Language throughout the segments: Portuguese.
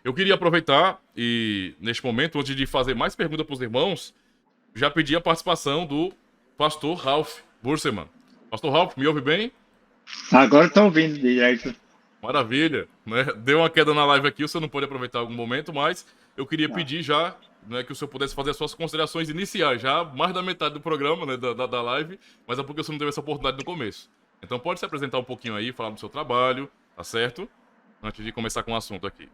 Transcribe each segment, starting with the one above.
Eu queria aproveitar e, neste momento, antes de fazer mais perguntas para os irmãos, já pedi a participação do pastor Ralph Burseman. Pastor Ralph, me ouve bem? Agora estou ouvindo direito. Maravilha, né? Deu uma queda na live aqui, o senhor não pôde aproveitar algum momento, mas eu queria Ah, pedir já, né, que o senhor pudesse fazer as suas considerações iniciais, já mais da metade do programa, né, da live, mas é porque o senhor não teve essa oportunidade no começo. Então pode se apresentar um pouquinho aí, falar do seu trabalho, tá certo? Antes de começar com o assunto aqui.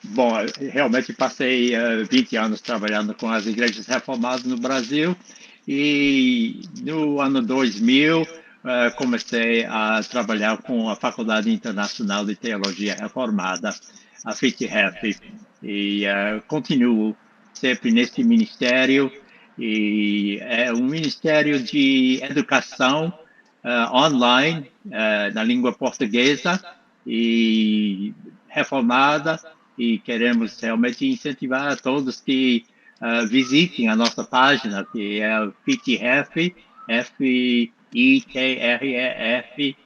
bom, realmente passei 20 anos trabalhando com as igrejas reformadas no Brasil e no ano 2000 comecei a trabalhar com a Faculdade Internacional de Teologia Reformada, a FITREF, e continuo sempre nesse ministério, e é um ministério de educação online na língua portuguesa e reformada, e queremos realmente incentivar a todos que visitem a nossa página, que é o FITREF, FITREF,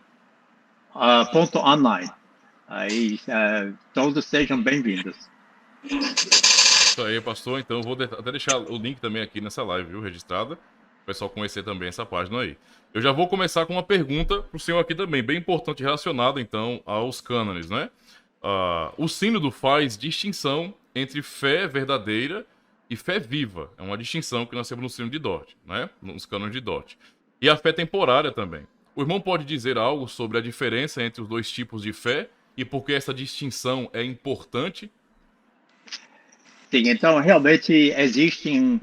ponto online. Aí todos sejam bem-vindos. Isso aí, pastor. Então eu vou até deixar o link também aqui nessa live, viu? Registrada. O pessoal conhecer também essa página aí. Eu já vou começar com uma pergunta pro senhor aqui também, bem importante, relacionada então aos cânones, né? O sínodo faz distinção entre fé verdadeira e fé viva. É uma distinção que nós temos no sínodo de Dort, né? Nos cânones de Dort. E a fé temporária também. O irmão pode dizer algo sobre a diferença entre os dois tipos de fé e por que essa distinção é importante? Sim, então realmente existem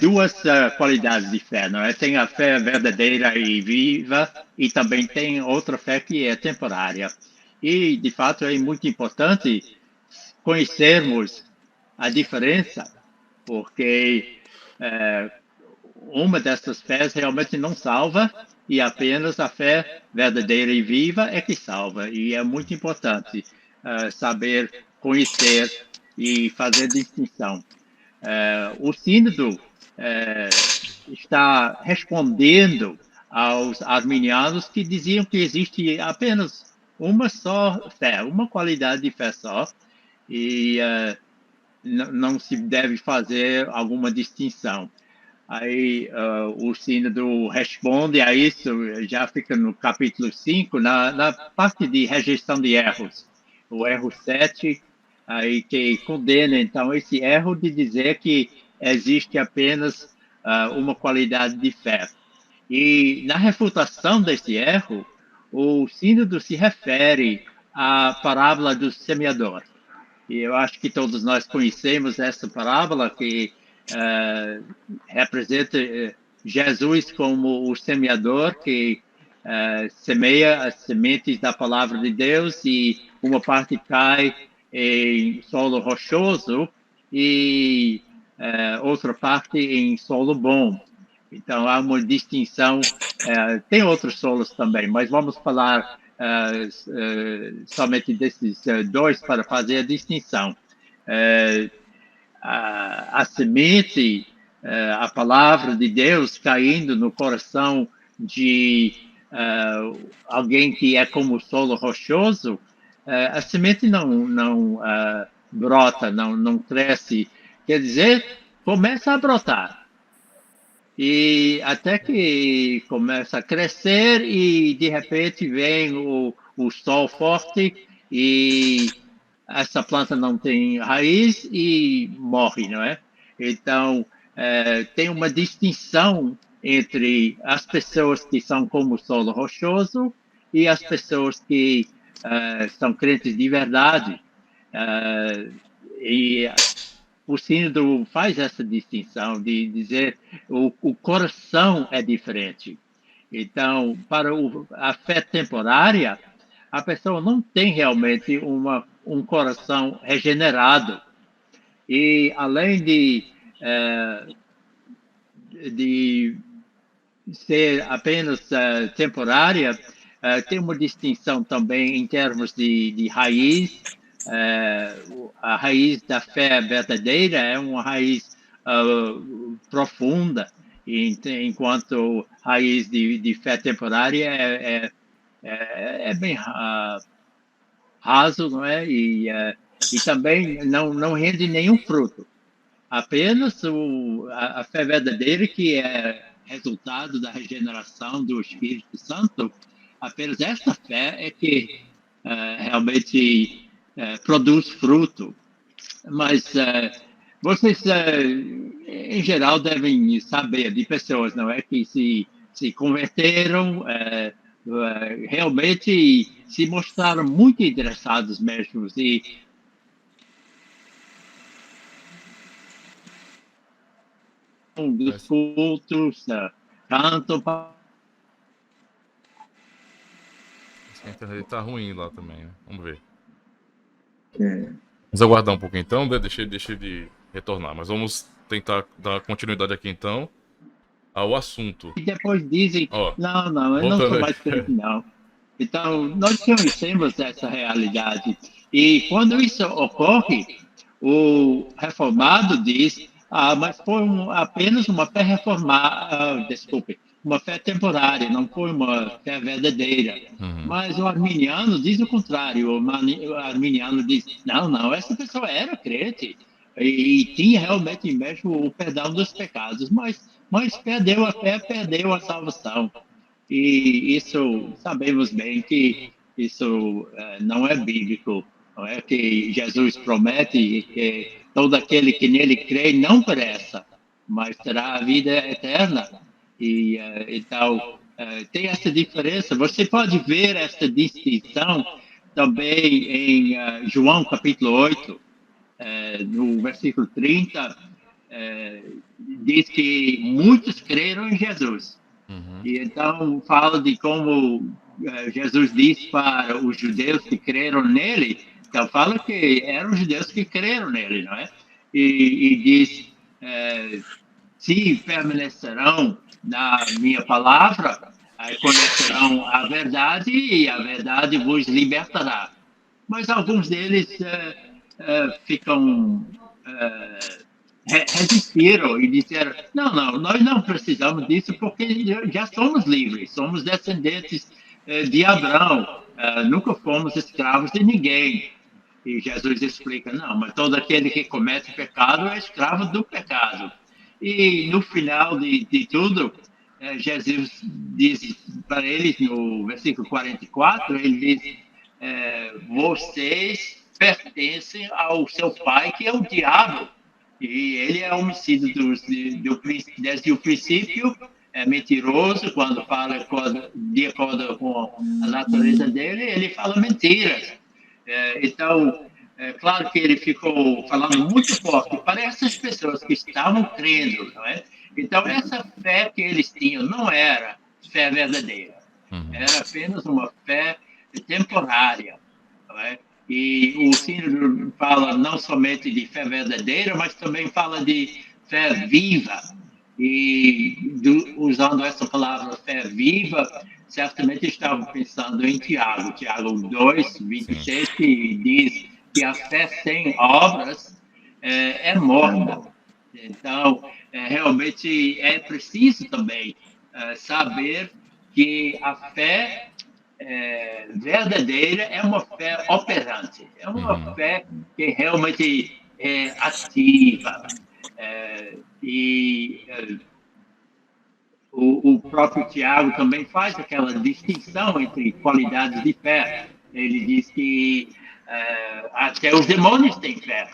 duas qualidades de fé, não é? Tem a fé verdadeira e viva e também tem outra fé que é temporária. E, de fato, é muito importante conhecermos a diferença, porque uma dessas fés realmente não salva e apenas a fé verdadeira e viva é que salva. E é muito importante saber conhecer e fazer distinção. O sínodo está respondendo aos arminianos que diziam que existe apenas uma só fé, uma qualidade de fé só, e não se deve fazer alguma distinção. Aí o sínodo responde a isso, já fica no capítulo 5 na parte de rejeição de erros, o erro 7, aí que condena então esse erro de dizer que existe apenas uma qualidade de fé. E na refutação desse erro, o sínodo se refere à parábola do semeador. E eu acho que todos nós conhecemos essa parábola que representa Jesus como o semeador que semeia as sementes da palavra de Deus e uma parte cai em solo rochoso e outra parte em solo bom. Então há uma distinção. Tem outros solos também, mas vamos falar somente desses dois para fazer a distinção. A semente, a palavra de Deus caindo no coração de alguém que é como solo rochoso, a semente não brota, não cresce. Quer dizer, começa a brotar. E até que começa a crescer e de repente vem o sol forte e essa planta não tem raiz e morre, não é? Então, tem uma distinção entre as pessoas que são como solo rochoso e as pessoas que são crentes de verdade. E o sínodo faz essa distinção de dizer o coração é diferente. Então, para a fé temporária, a pessoa não tem realmente um coração regenerado. E além de ser apenas temporária, tem uma distinção também em termos de raiz. A raiz da fé verdadeira é uma raiz profunda, enquanto raiz de fé temporária é bem raso, não é? E também não rende nenhum fruto. Apenas a fé verdadeira, que é resultado da regeneração do Espírito Santo, apenas esta fé é que realmente produz fruto. Mas vocês, em geral, devem saber de pessoas, não é, que se converteram, realmente se mostraram muito interessados mesmo, e dos Mas, cultos, cantam. acho que a internet tá ruim lá também, né? Vamos ver. É. Vamos aguardar um pouquinho então, né? Deixa de retornar. Mas vamos tentar dar continuidade aqui então ao assunto. E depois dizem, Ó, não, eu não voltando sou aí. mais crente, não. Então, nós conhecemos essa realidade. E quando isso ocorre, o reformado diz, mas foi apenas uma fé reformada, desculpe, uma fé temporária, não foi uma fé verdadeira. Uhum. Mas o arminiano diz o contrário. O arminiano diz, não, essa pessoa era crente e tinha realmente mesmo o perdão dos pecados, mas perdeu a fé, perdeu a salvação. E isso, sabemos bem que isso não é bíblico. Não é que Jesus promete que todo aquele que nele crê não pereça, mas terá a vida eterna. E então tem essa diferença. Você pode ver essa distinção também em João capítulo 8, no versículo 30, diz que muitos creram em Jesus. Uhum. E então fala de como Jesus disse para os judeus que creram nele, então fala que eram os judeus que creram nele, não é? E diz, se permanecerão na minha palavra, conhecerão a verdade e a verdade vos libertará. Mas alguns deles ficam resistiram e disseram: não, nós não precisamos disso porque já somos livres, somos descendentes de Abraão, nunca fomos escravos de ninguém. E Jesus explica: não, mas todo aquele que comete pecado é escravo do pecado. E no final de tudo, Jesus diz para eles, no versículo 44, ele diz: vocês pertencem ao seu pai, que é o diabo. E ele é homicida desde o princípio, é mentiroso quando fala de acordo com a natureza dele, ele fala mentiras. Então, claro que ele ficou falando muito forte para essas pessoas que estavam crendo, não é? Então, essa fé que eles tinham não era fé verdadeira, Uhum. era apenas uma fé temporária, não é? E o Sínodo fala não somente de fé verdadeira, mas também fala de fé viva. E usando essa palavra fé viva, certamente estavam pensando em Tiago 2, 26, que diz que a fé sem obras é morta. Então, realmente é preciso também saber que a fé verdadeira é uma fé operante, é uma Uhum. fé que realmente é ativa. E o próprio Tiago também faz aquela distinção entre qualidades de fé. Ele diz que até os demônios têm fé,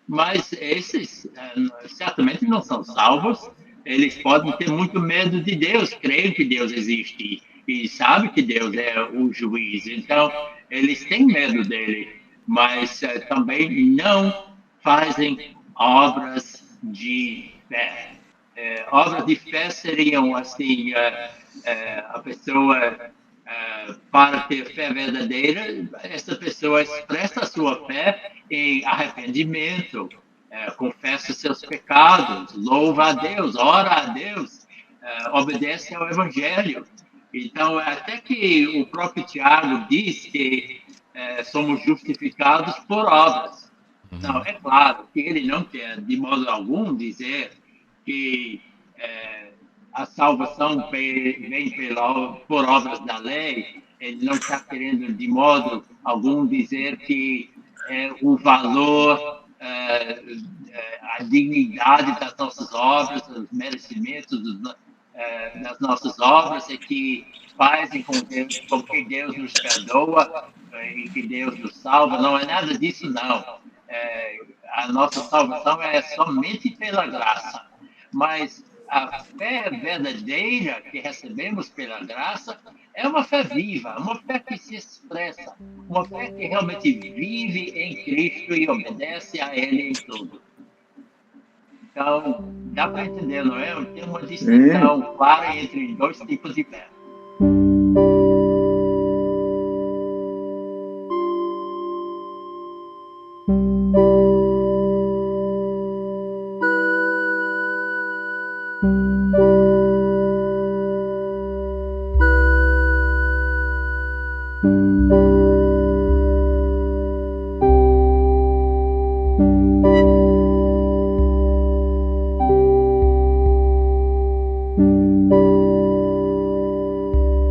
mas esses certamente não são salvos. Eles podem ter muito medo de Deus, creem que Deus existe e sabem que Deus é o juiz. Então, eles têm medo dele, mas também não fazem obras de fé. Obras de fé seriam assim, a pessoa, para ter fé verdadeira, essa pessoa expressa a sua fé em arrependimento, confessa seus pecados, louva a Deus, ora a Deus, obedece ao Evangelho. Então, até que o próprio Tiago diz que somos justificados por obras. Não, é claro que ele não quer, de modo algum, dizer que a salvação vem por obras da lei, ele não está querendo, de modo algum, dizer que o valor, a dignidade das nossas obras, os merecimentos das nossas obras é que fazem com que Deus nos perdoa e que Deus nos salva. Não é nada disso, não. A nossa salvação é somente pela graça. Mas a fé verdadeira que recebemos pela graça é uma fé viva, uma fé que se expressa, uma fé que realmente vive em Cristo e obedece a Ele em tudo. Então, dá para entender, não é? Tem uma distinção clara entre dois tipos de fé.